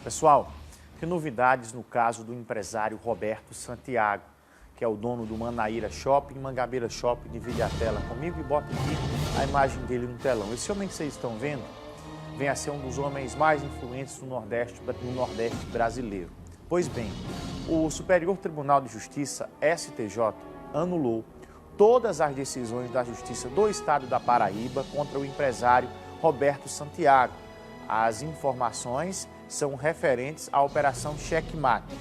Pessoal, que novidades no caso do empresário Roberto Santiago, que é o dono do Manaíra Shopping, Mangabeira Shopping. Divide a tela comigo e bota aqui a imagem dele no telão. Esse homem que vocês estão vendo vem a ser um dos homens mais influentes no Nordeste brasileiro. Pois bem, o Superior Tribunal de Justiça, STJ, anulou todas as decisões da Justiça do Estado da Paraíba contra o empresário Roberto Santiago. As informações são referentes à Operação Checkmate.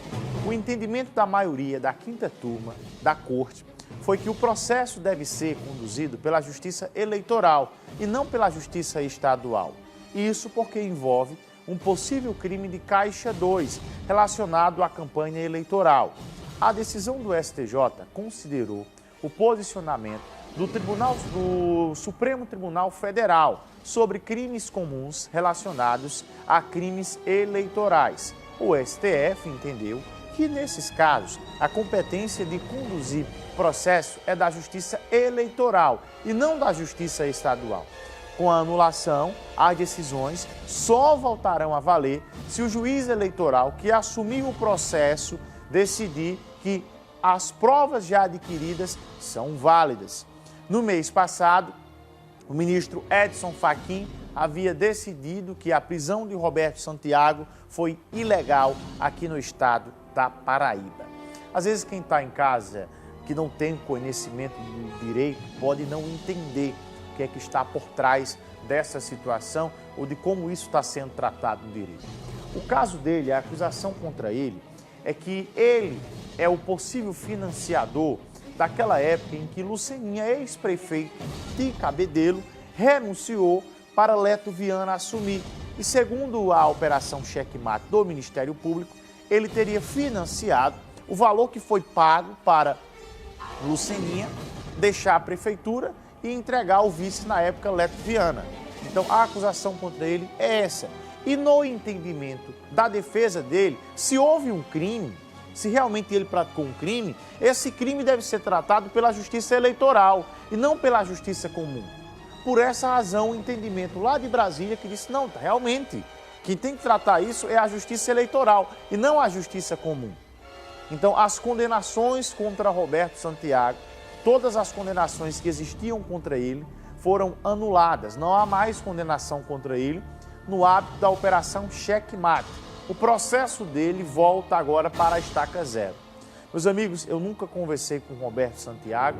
O entendimento da maioria da quinta turma da Corte foi que o processo deve ser conduzido pela Justiça Eleitoral e não pela Justiça Estadual. Isso porque envolve um possível crime de Caixa 2 relacionado à campanha eleitoral. A decisão do STJ considerou o posicionamento do Supremo Tribunal Federal sobre crimes comuns relacionados a crimes eleitorais. O STF entendeu que, nesses casos, a competência de conduzir processo é da Justiça Eleitoral e não da Justiça Estadual. Com a anulação, as decisões só voltarão a valer se o juiz eleitoral que assumiu o processo decidir que as provas já adquiridas são válidas. No mês passado, o ministro Edson Fachin havia decidido que a prisão de Roberto Santiago foi ilegal aqui no estado da Paraíba. Às vezes quem está em casa, que não tem conhecimento do direito, pode não entender o que é que está por trás dessa situação ou de como isso está sendo tratado no direito. O caso dele, a acusação contra ele, é que ele é o possível financiador daquela época em que Luceninha, ex-prefeito de Cabedelo, renunciou para Leto Viana assumir. E segundo a Operação Checkmate do Ministério Público, ele teria financiado o valor que foi pago para Luceninha deixar a prefeitura e entregar o vice na época, Leto Viana. Então a acusação contra ele é essa. E no entendimento da defesa dele, se houve um crime, se realmente ele praticou um crime, esse crime deve ser tratado pela Justiça Eleitoral e não pela Justiça Comum. Por essa razão, o entendimento lá de Brasília que disse, não, realmente, quem tem que tratar isso é a Justiça Eleitoral e não a Justiça Comum. Então, as condenações contra Roberto Santiago, todas as condenações que existiam contra ele foram anuladas. Não há mais condenação contra ele no âmbito da Operação Checkmate. O processo dele volta agora para a estaca zero. Meus amigos, eu nunca conversei com o Roberto Santiago,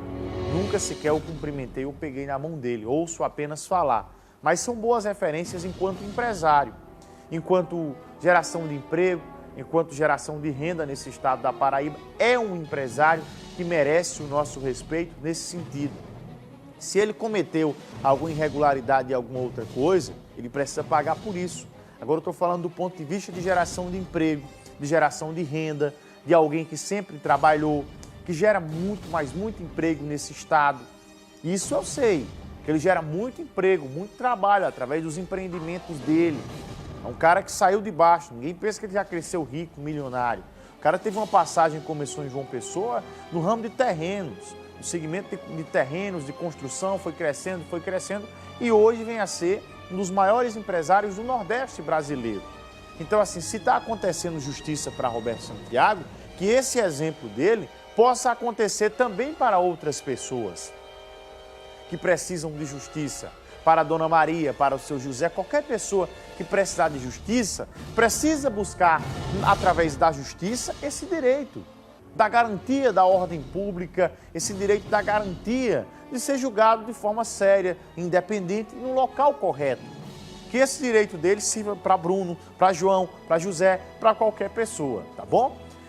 nunca sequer o cumprimentei ou peguei na mão dele, ouço apenas falar. Mas são boas referências enquanto empresário, enquanto geração de emprego, enquanto geração de renda nesse estado da Paraíba. É um empresário que merece o nosso respeito nesse sentido. Se ele cometeu alguma irregularidade e alguma outra coisa, ele precisa pagar por isso. Agora eu estou falando do ponto de vista de geração de emprego, de geração de renda, de alguém que sempre trabalhou, que gera muito, mas muito emprego nesse estado. Isso eu sei, que ele gera muito emprego, muito trabalho através dos empreendimentos dele. É um cara que saiu de baixo, ninguém pensa que ele já cresceu rico, milionário. O cara teve uma passagem que começou em João Pessoa no ramo de terrenos, no segmento de terrenos, de construção, foi crescendo e hoje vem a ser um dos maiores empresários do Nordeste brasileiro. Então, assim, se está acontecendo justiça para Roberto Santiago, que esse exemplo dele possa acontecer também para outras pessoas que precisam de justiça. Para a Dona Maria, para o seu José, qualquer pessoa que precisar de justiça, precisa buscar, através da justiça, esse direito da garantia da ordem pública, esse direito da garantia de ser julgado de forma séria, independente, no local correto. Que esse direito dele sirva para Bruno, para João, para José, para qualquer pessoa, tá bom?